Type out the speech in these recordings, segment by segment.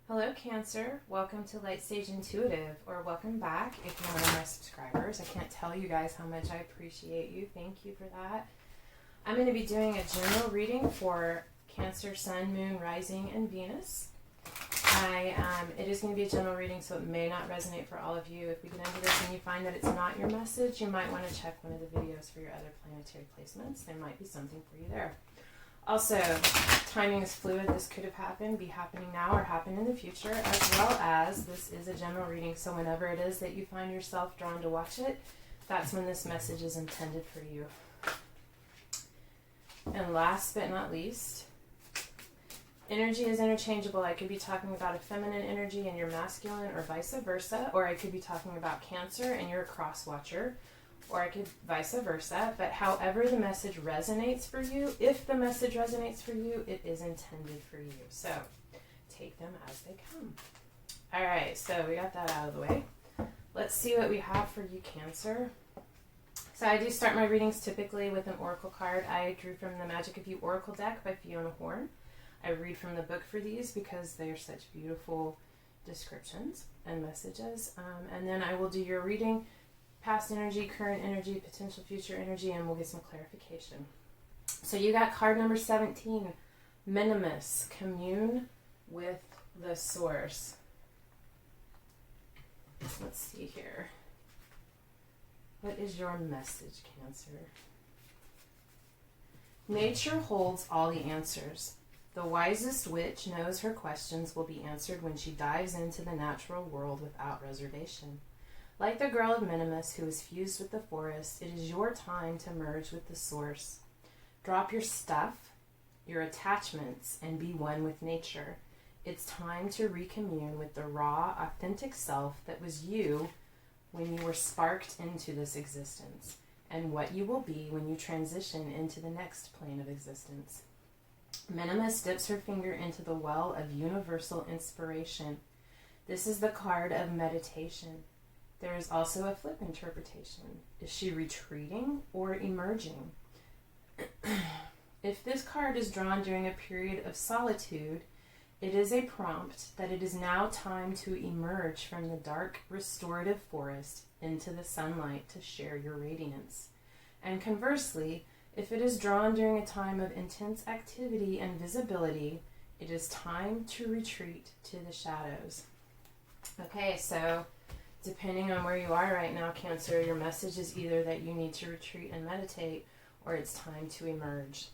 Hello, Cancer. Welcome to Light Stage Intuitive, or welcome back if you're one of my subscribers. I can't tell you guys how much I appreciate you. Thank you for that. I'm going to be doing a general reading for Cancer, Sun, Moon, Rising, and Venus. It is going to be a general reading, so it may not resonate for all of you. If we get into this and you find that it's not your message, you might want to check one of the videos for your other planetary placements. There might be something for you there. Also, timing is fluid. This could have happened, be happening now, or happen in the future, as well as this is a general reading. So whenever it is that you find yourself drawn to watch it, that's when this message is intended for you. And last but not least, energy is interchangeable. I could be talking about a feminine energy and you're masculine, or vice versa, or I could be talking about Cancer and you're a cross watcher, or I could vice versa. But however the message resonates for you, if the message resonates for you, it is intended for you. So take them as they come. All right, so we got that out of the way. Let's see what we have for you, Cancer. So I do start my readings typically with an oracle card. I drew from the Magic of You Oracle deck by Fiona Horn. I read from the book for these because they are such beautiful descriptions and messages. And then I will do your reading, past energy, current energy, potential future energy, and we'll get some clarification. So you got card number 17, Minimus, commune with the source. Let's see here. What is your message, Cancer? Nature holds all the answers. The wisest witch knows her questions will be answered when she dives into the natural world without reservation. Like the girl of Minimus who is fused with the forest, it is your time to merge with the source. Drop your stuff, your attachments, and be one with nature. It's time to recommune with the raw, authentic self that was you when you were sparked into this existence, and what you will be when you transition into the next plane of existence. Minimus dips her finger into the well of universal inspiration. This is the card of meditation. There is also a flip interpretation. Is she retreating or emerging? If this card is drawn during a period of solitude, it is a prompt that it is now time to emerge from the dark, restorative forest into the sunlight to share your radiance. And conversely, if it is drawn during a time of intense activity and visibility, it is time to retreat to the shadows. Okay, so depending on where you are right now, Cancer, your message is either that you need to retreat and meditate, or it's time to emerge.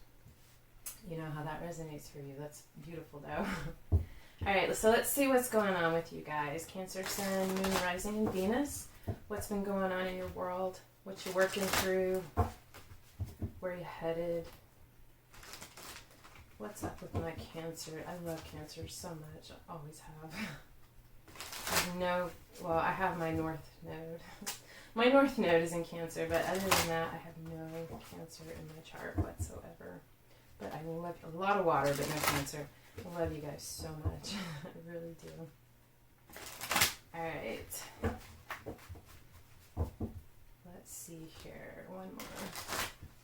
You know how that resonates for you. That's beautiful, though. All right, so let's see what's going on with you guys. Cancer, Sun, Moon, Rising, and Venus. What's been going on in your world? What you're working through? Where you headed? What's up with my Cancer? I love Cancer so much. I always have. I have my North Node. My North Node is in Cancer, but other than that, I have no Cancer in my chart whatsoever. But I love a lot of water, but no Cancer. I love you guys so much. I really do. All right. Let's see here. One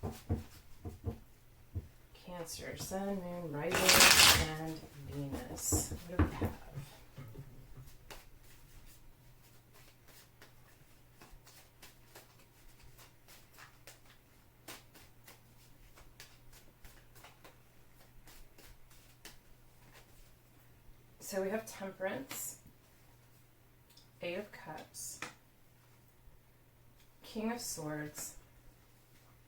more. Cancer, Sun, Moon, Rising, and Venus. What do we have? So we have Temperance, Eight of Cups, King of Swords,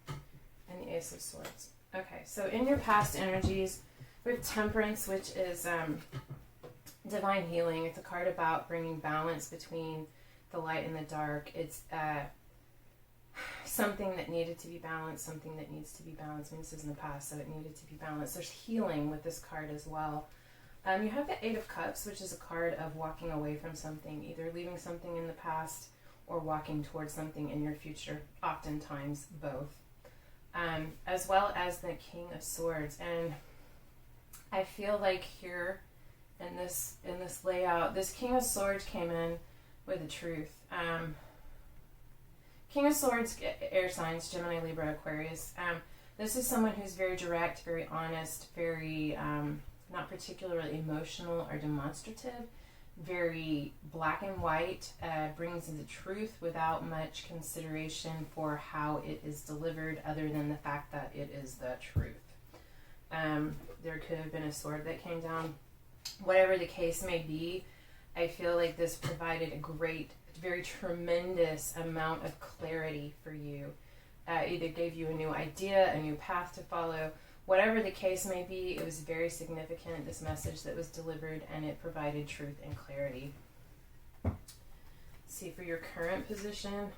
and the Ace of Swords. Okay, so in your past energies, we have Temperance, which is divine healing. It's a card about bringing balance between the light and the dark. It's something that needed to be balanced, something that needs to be balanced. I mean, this is in the past, so it needed to be balanced. There's healing with this card as well. You have the Eight of Cups, which is a card of walking away from something, either leaving something in the past or walking towards something in your future, oftentimes both. As well as the King of Swords. And I feel like here in this layout, this King of Swords came in with the truth. King of Swords, air signs, Gemini, Libra, Aquarius. This is someone who's very direct, very honest, very not particularly emotional or demonstrative, very black and white, brings the truth without much consideration for how it is delivered other than the fact that it is the truth. There could have been a sword that came down. Whatever the case may be, I feel like this provided a great, very tremendous amount of clarity for you. Either gave you a new idea, a new path to follow. Whatever the case may be, it was very significant, this message that was delivered, and it provided truth and clarity. See, for your current position,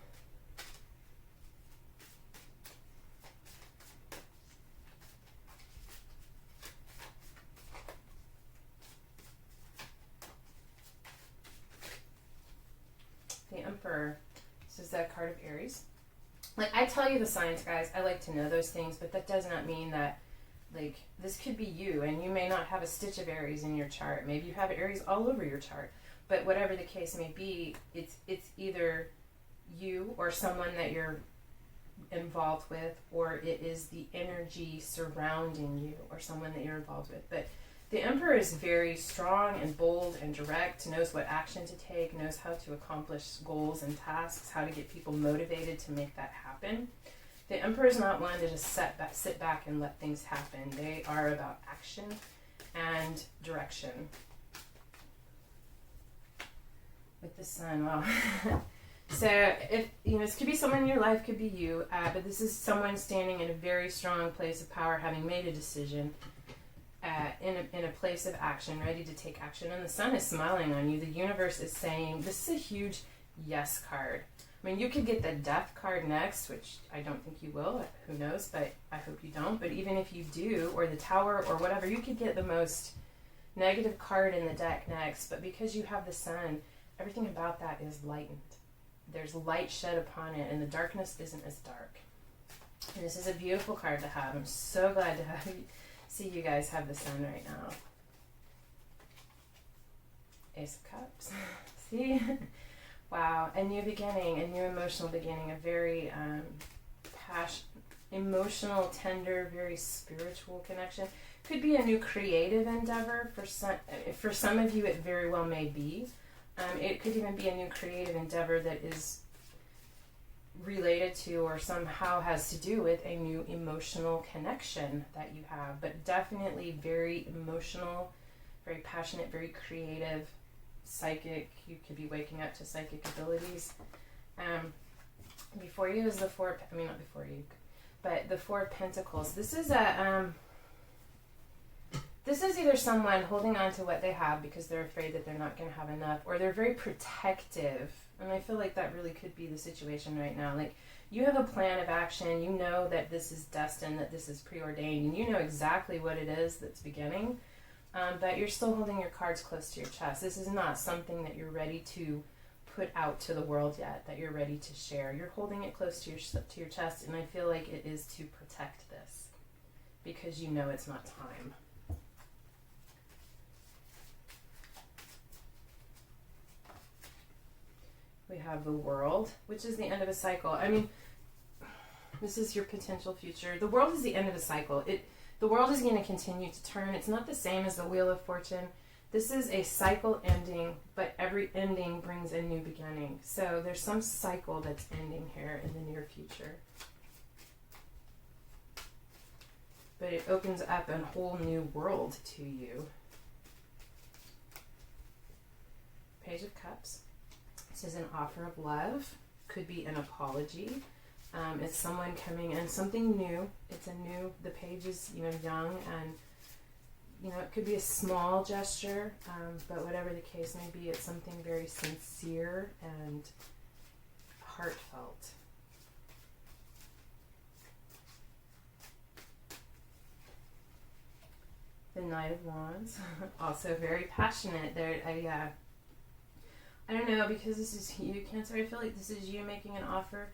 the Emperor. This is that card of Aries. Like, I tell you the signs, guys. I like to know those things, but that does not mean that, like, this could be you, and you may not have a stitch of Aries in your chart. Maybe you have Aries all over your chart. But whatever the case may be, it's either you or someone that you're involved with, or it is the energy surrounding you or someone that you're involved with. But the Emperor is very strong and bold and direct, knows what action to take, knows how to accomplish goals and tasks, how to get people motivated to make that happen. The Emperor is not one to just sit back and let things happen. They are about action and direction. With the Sun, wow. So, if this could be someone in your life, could be you, but this is someone standing in a very strong place of power, having made a decision. In a place of action, ready to take action, and the Sun is smiling on you. The universe is saying, this is a huge yes card. I mean, you could get the Death card next, which I don't think you will, who knows, but I hope you don't. But even if you do, or the Tower, or whatever, you could get the most negative card in the deck next. But because you have the Sun, everything about that is lightened. There's light shed upon it, and the darkness isn't as dark. And this is a beautiful card to have. I'm so glad to have you. See, you guys have the Sun right now. Ace of Cups. See? Wow. A new beginning, a new emotional beginning, a very emotional, tender, very spiritual connection. Could be a new creative endeavor. For some of you, it very well may be. It could even be a new creative endeavor that is related to or somehow has to do with a new emotional connection that you have, but definitely very emotional, very passionate, very creative, psychic. You could be waking up to psychic abilities. Before you is the the Four of Pentacles. This is either someone holding on to what they have because they're afraid that they're not going to have enough, or they're very protective. And I feel like that really could be the situation right now. Like, you have a plan of action. You know that this is destined, that this is preordained, and you know exactly what it is that's beginning. But you're still holding your cards close to your chest. This is not something that you're ready to put out to the world yet, that you're ready to share. You're holding it close to your chest, and I feel like it is to protect this because you know it's not time. We have the World, which is the end of a cycle. I mean, this is your potential future. The World is the end of a cycle. The world is going to continue to turn. It's not the same as the Wheel of Fortune. This is a cycle ending, but every ending brings a new beginning. So there's some cycle that's ending here in the near future. But it opens up a whole new world to you. Page of Cups. This is an offer of love. Could be an apology. It's someone coming in, something new. The page is, young, and, it could be a small gesture, but whatever the case may be, it's something very sincere and heartfelt. The Knight of Wands, also very passionate. I don't know, because this is you, Cancer. I feel like this is you making an offer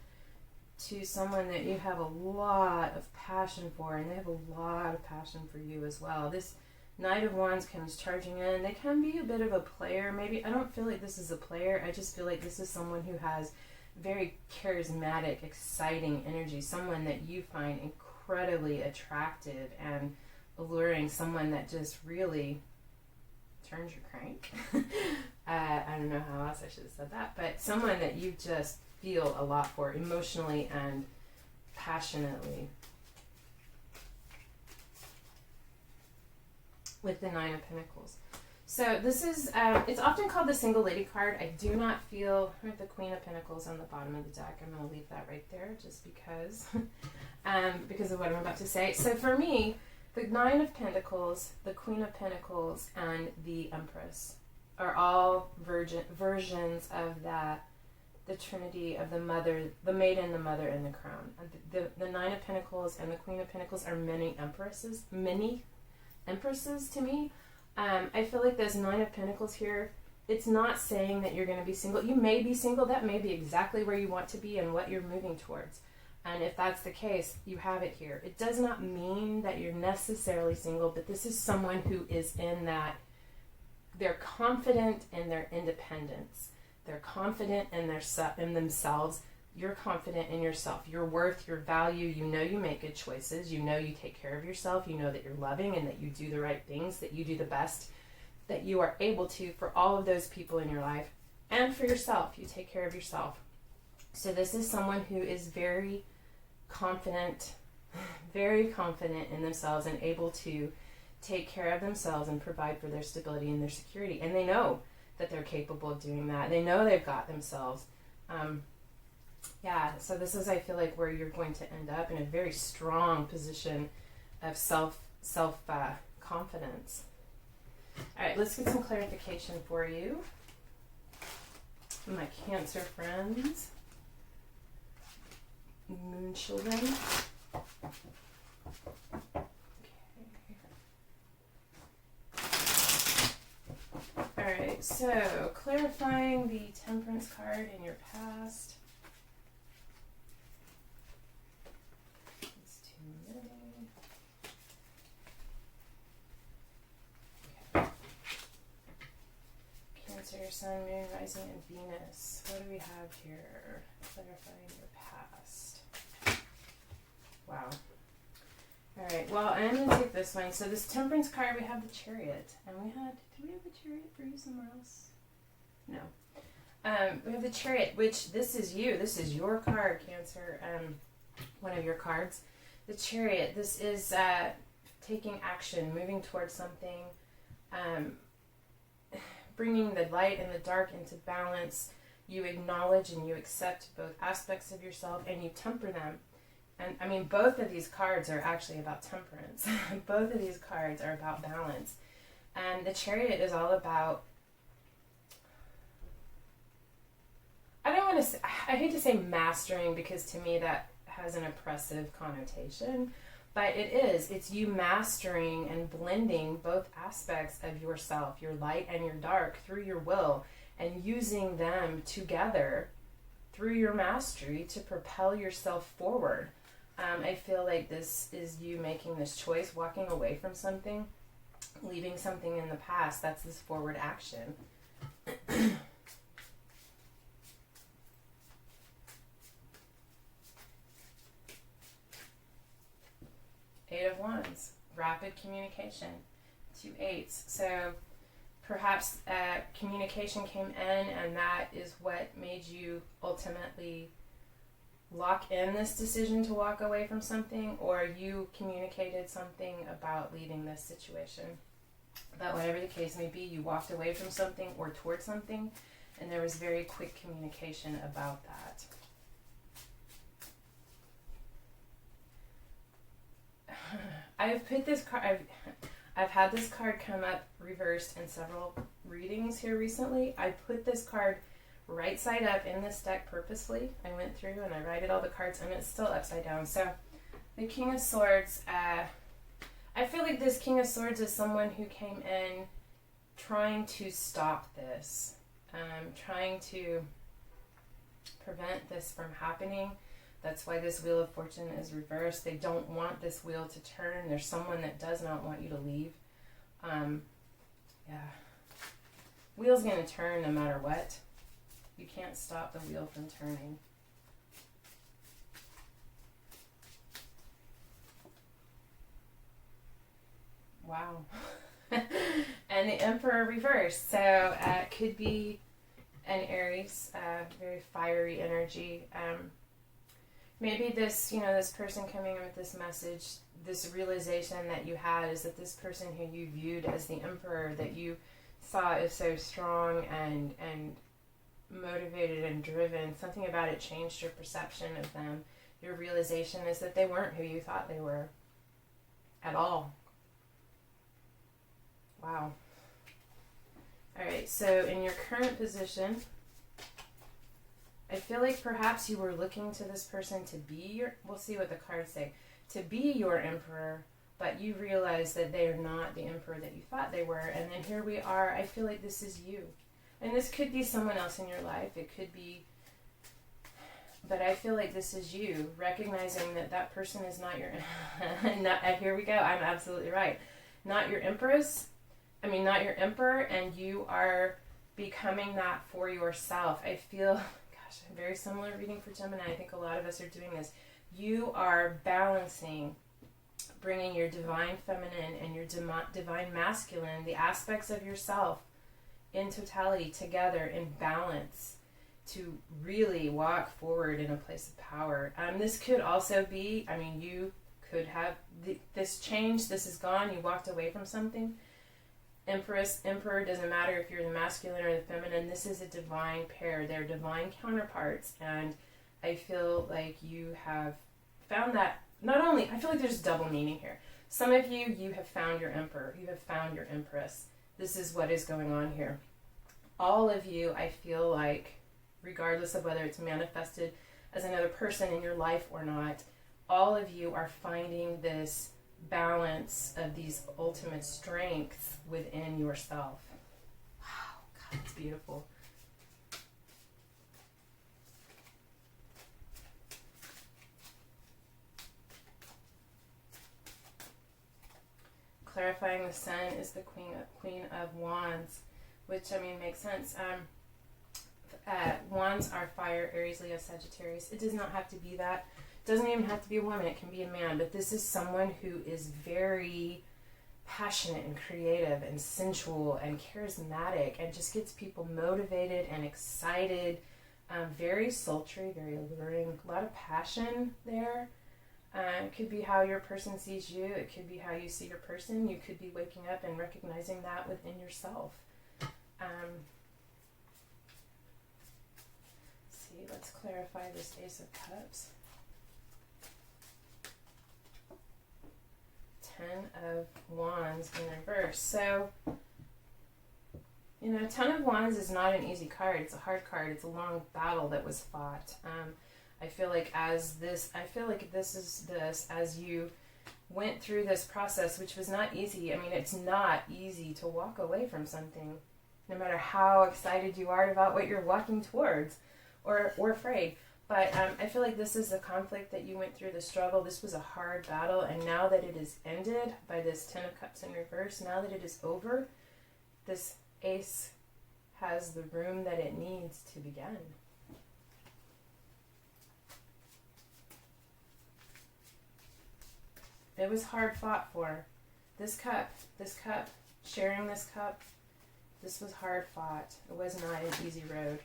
to someone that you have a lot of passion for, and they have a lot of passion for you as well. This Knight of Wands comes charging in. They can be a bit of a player. Maybe, I don't feel like this is a player. I just feel like this is someone who has very charismatic, exciting energy. Someone that you find incredibly attractive and alluring, someone that just really turns your crank. I don't know how else I should have said that, but someone that you just feel a lot for emotionally and passionately. With the Nine of Pentacles. So this is, it's often called the single lady card. I do not feel, the Queen of Pentacles on the bottom of the deck. I'm going to leave that right there just because of what I'm about to say. So for me, the Nine of Pentacles, the Queen of Pentacles, and the Empress are all versions of that, the Trinity of the Mother, the Maiden, the Mother, and the Crown. The Nine of Pentacles and the Queen of Pentacles are many empresses to me. I feel like this Nine of Pentacles here, it's not saying that you're going to be single. You may be single. That may be exactly where you want to be and what you're moving towards. And if that's the case, you have it here. It does not mean that you're necessarily single, but this is someone who is in that, they're confident in their independence. They're confident in themselves. You're confident in yourself, your worth, your value. You know you make good choices. You know you take care of yourself. You know that you're loving and that you do the right things, that you do the best that you are able to for all of those people in your life and for yourself. You take care of yourself. So this is someone who is very confident in themselves and able to take care of themselves and provide for their stability and their security. And they know that they're capable of doing that. They know they've got themselves. So this is, I feel like, where you're going to end up in a very strong position of self confidence. All right, let's get some clarification for you, my Cancer friends, moon children. All right, so clarifying the Temperance card in your past. It's too many. Okay. Cancer, Sun, Moon, Rising, and Venus. What do we have here? Clarifying your past. Wow. Alright, well, I'm going to take this one. So this Temperance card, we have the Chariot. And did we have the Chariot for you somewhere else? No. We have the Chariot, which this is you. This is your card, Cancer. One of your cards. The Chariot, this is taking action, moving towards something, bringing the light and the dark into balance. You acknowledge and you accept both aspects of yourself and you temper them. And I mean, both of these cards are actually about temperance. Both of these cards are about balance. And the Chariot is all about, I hate to say mastering because to me that has an oppressive connotation, but it's you mastering and blending both aspects of yourself, your light and your dark, through your will, and using them together through your mastery to propel yourself forward. I feel like this is you making this choice, walking away from something, leaving something in the past. That's this forward action. Eight of Wands, rapid communication, 2 8s. So perhaps communication came in and that is what made you ultimately lock in this decision to walk away from something, or you communicated something about leaving this situation. But whatever the case may be, you walked away from something or towards something, and there was very quick communication about that. I've put this card, I've had this card come up reversed in several readings here recently. I put this card right side up in this deck purposely. I went through and I righted all the cards and it's still upside down. So the King of Swords, I feel like this King of Swords is someone who came in trying to stop this, trying to prevent this from happening. That's why this Wheel of Fortune is reversed. They don't want this wheel to turn. There's someone that does not want you to leave. Wheel's going to turn no matter what. You can't stop the wheel from turning. Wow. And the Emperor reversed. So it could be an Aries, very fiery energy. Maybe this, this person coming in with this message, this realization that you had is that this person who you viewed as the Emperor, that you saw is so strong and motivated and driven, something about it changed your perception of them. Your realization is that they weren't who you thought they were at all. Wow. All right, so in your current position, I feel like perhaps you were looking to this person to be your, we'll see what the cards say, to be your Emperor, but you realize that they are not the Emperor that you thought they were. And then here we are. I feel like this is you. And this could be someone else in your life. It could be, but I feel like this is you, recognizing that that person is not your, here we go, I'm absolutely right. Not your Empress, not your Emperor, and you are becoming that for yourself. I feel, gosh, a very similar reading for Gemini. I think a lot of us are doing this. You are balancing, bringing your divine feminine and your divine masculine, the aspects of yourself in totality together in balance to really walk forward in a place of power. This could also be, you could have this change, this is gone, you walked away from something. Empress, Emperor, doesn't matter if you're the masculine or the feminine, this is a divine pair. They're divine counterparts, and I feel like you have found that, not only, I feel like there's double meaning here. Some of you have found your Emperor, you have found your Empress. This is what is going on here. All of you, I feel like, regardless of whether it's manifested as another person in your life or not, all of you are finding this balance of these ultimate strengths within yourself. Wow, God, it's beautiful. Clarifying the Sun is the Queen of Wands, which, makes sense. Wands are fire, Aries, Leo, Sagittarius. It does not have to be that. It doesn't even have to be a woman. It can be a man. But this is someone who is very passionate and creative and sensual and charismatic and just gets people motivated and excited. Very sultry, very alluring. A lot of passion there. It could be how your person sees you. It could be how you see your person. You could be waking up and recognizing that within yourself. Let's clarify this Ace of Cups. 10 of Wands in reverse. So, 10 of Wands is not an easy card. It's a hard card. It's a long battle that was fought. I feel like as you went through this process, which was not easy. It's not easy to walk away from something, no matter how excited you are about what you're walking towards. Or afraid. But I feel like this is the conflict that you went through, the struggle. This was a hard battle, and now that it is ended by this 10 of Cups in reverse, now that it is over, this Ace has the room that it needs to begin. It was hard fought for. This cup, sharing this cup, this was hard fought. It was not an easy road.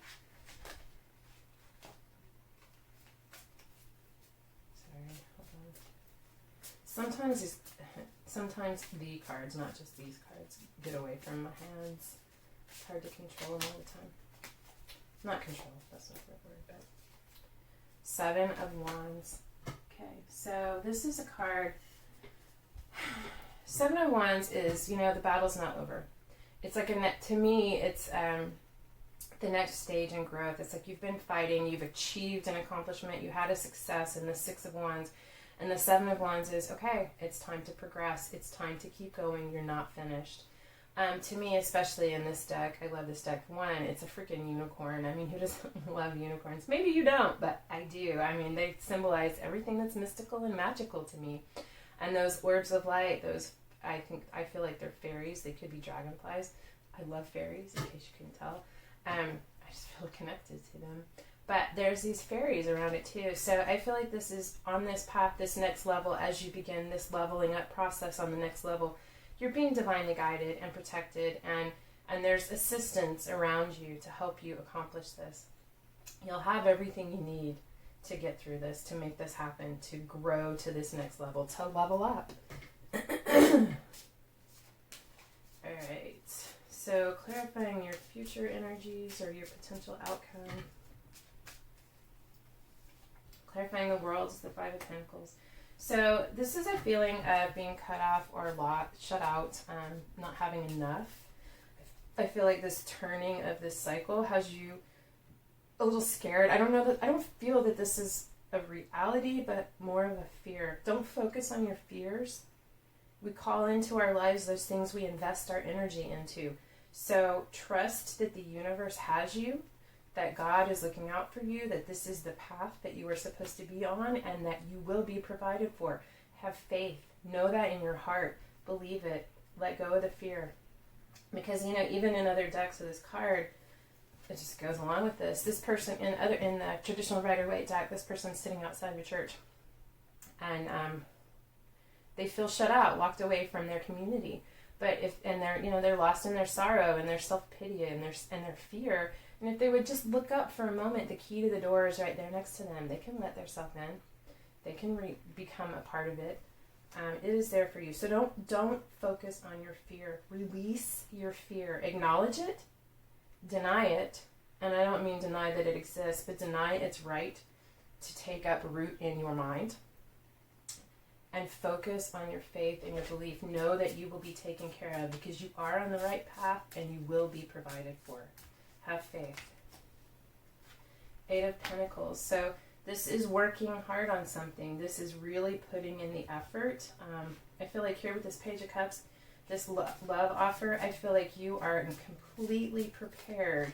Sometimes the cards, not just these cards, get away from my hands. It's hard to control them all the time. Not control, that's not the word, but 7 of Wands. Okay, so this is a card. 7 of Wands is, the battle's not over. It's like to me, it's the next stage in growth. It's like you've been fighting, you've achieved an accomplishment, you had a success in the 6 of Wands. And the 7 of Wands is, okay, it's time to progress. It's time to keep going. You're not finished. To me, especially in this deck, I love this deck. One, it's a freaking unicorn. Who doesn't love unicorns? Maybe you don't, but I do. They symbolize everything that's mystical and magical to me. And those orbs of light, I feel like they're fairies. They could be dragonflies. I love fairies, in case you couldn't tell. I just feel connected to them. But there's these fairies around it too. So I feel like this is on this path, this next level, as you begin this leveling up process on the next level, you're being divinely guided and protected, and there's assistance around you to help you accomplish this. You'll have everything you need to get through this, to make this happen, to grow to this next level, to level up. Alright, so clarifying your future energies or your potential outcome. Clarifying the worlds, the Five of Pentacles. So this is a feeling of being cut off or shut out, not having enough. I feel like this turning of this cycle has you a little scared. I don't feel that this is a reality, but more of a fear. Don't focus on your fears. We call into our lives those things we invest our energy into. So trust that the universe has you, that God is looking out for you, that this is the path that you are supposed to be on, and that you will be provided for. Have faith. Know that in your heart. Believe it. Let go of the fear. Because, even in other decks of this card, it just goes along with this. This person, in the traditional Rider-Waite deck, this person's sitting outside of a church. And they feel shut out, locked away from their community. But they're lost in their sorrow and their self-pity and their fear. And if they would just look up for a moment, the key to the door is right there next to them. They can let themselves in. They can become a part of it. It is there for you. So don't focus on your fear. Release your fear. Acknowledge it. Deny it. And I don't mean deny that it exists, but deny its right to take up root in your mind. And focus on your faith and your belief. Know that you will be taken care of because you are on the right path and you will be provided for. Have faith. Eight of Pentacles. So this is working hard on something. This is really putting in the effort. I feel like here with this Page of Cups, this love offer, I feel like you are completely prepared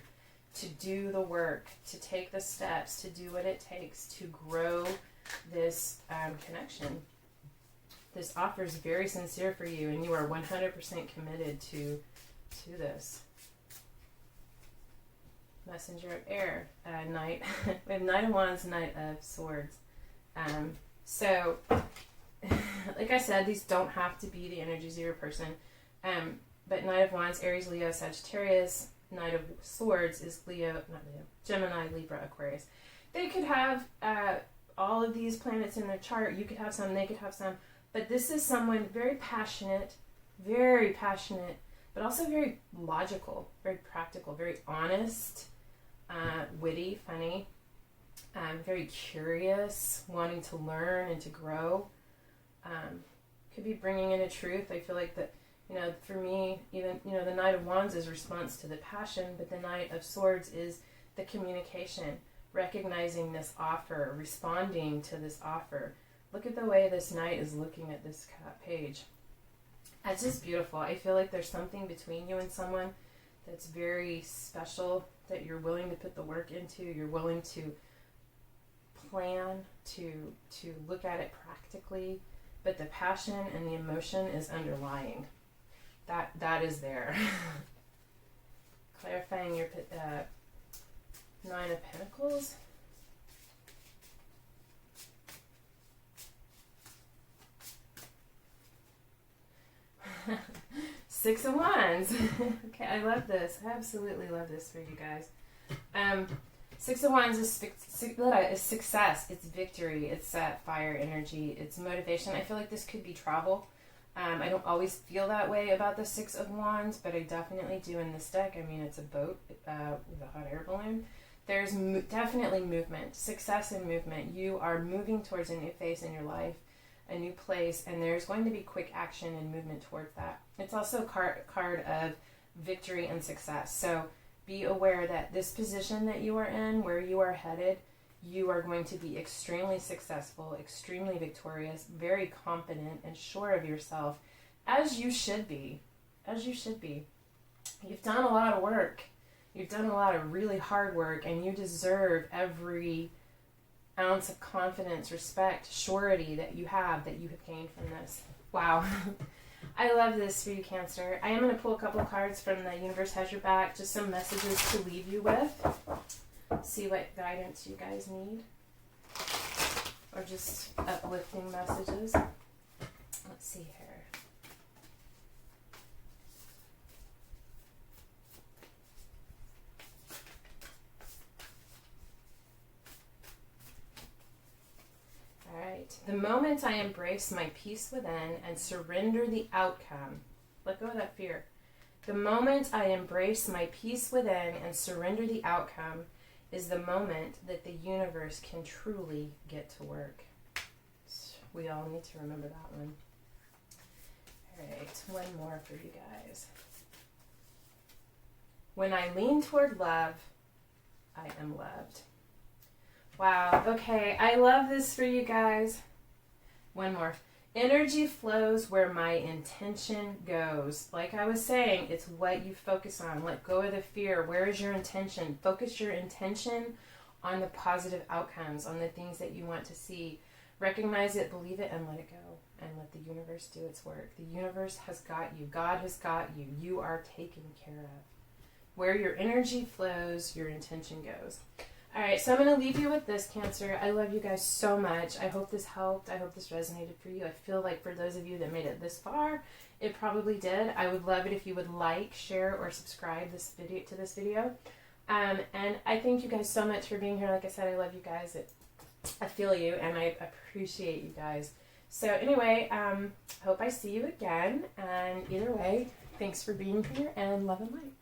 to do the work, to take the steps, to do what it takes to grow this connection. This offer is very sincere for you, and you are 100% committed to this. Messenger of Air, Knight. We have Knight of Wands, Knight of Swords. So, like I said, these don't have to be the energies of your person. But Knight of Wands, Aries, Leo, Sagittarius. Knight of Swords is Gemini, Libra, Aquarius. They could have all of these planets in their chart. You could have some, they could have some. But this is someone very passionate, but also very logical, very practical, very honest, witty, funny, very curious, wanting to learn and to grow. Could be bringing in a truth. I feel like that, for me, even, the Knight of Wands is response to the passion, but the Knight of Swords is the communication, recognizing this offer, responding to this offer. Look at the way this Knight is looking at this page. It's just beautiful. I feel like there's something between you and someone that's very special, that you're willing to put the work into, you're willing to plan, to look at it practically, but the passion and the emotion is underlying. That is there. Clarifying your Nine of Pentacles. Six of Wands. Okay, I love this. I absolutely love this for you guys. Six of Wands is success. It's victory. It's fire energy. It's motivation. I feel like this could be travel. I don't always feel that way about the Six of Wands, but I definitely do in this deck. I mean, it's a boat with a hot air balloon. There's definitely movement. Success and movement. You are moving towards a new phase in your life, a new place, and there's going to be quick action and movement towards that. It's also a card of victory and success. So be aware that this position that you are in, where you are headed, you are going to be extremely successful, extremely victorious, very confident and sure of yourself, as you should be. As you should be. You've done a lot of work. You've done a lot of really hard work, and you deserve every ounce of confidence, respect, surety that you have gained from this. Wow. I love this for you, Cancer. I am going to pull a couple cards from the Universe Has Your Back, just some messages to leave you with. See what guidance you guys need. Or just uplifting messages. Let's see here. The moment I embrace my peace within and surrender the outcome, let go of that fear. The moment I embrace my peace within and surrender the outcome is the moment that the universe can truly get to work. We all need to remember that one. All right, one more for you guys. When I lean toward love, I am loved. Wow, okay, I love this for you guys. One more. Energy flows where my intention goes. Like I was saying, it's what you focus on. Let go of the fear. Where is your intention? Focus your intention on the positive outcomes, on the things that you want to see. Recognize it, believe it, and let it go. And let the universe do its work. The universe has got you. God has got you. You are taken care of. Where your energy flows, your intention goes. All right, so I'm going to leave you with this, Cancer. I love you guys so much. I hope this helped. I hope this resonated for you. I feel like for those of you that made it this far, it probably did. I would love it if you would like, share, or subscribe to this video. And I thank you guys so much for being here. Like I said, I love you guys. I feel you, and I appreciate you guys. So anyway, hope I see you again. And either way, thanks for being here, and love and light.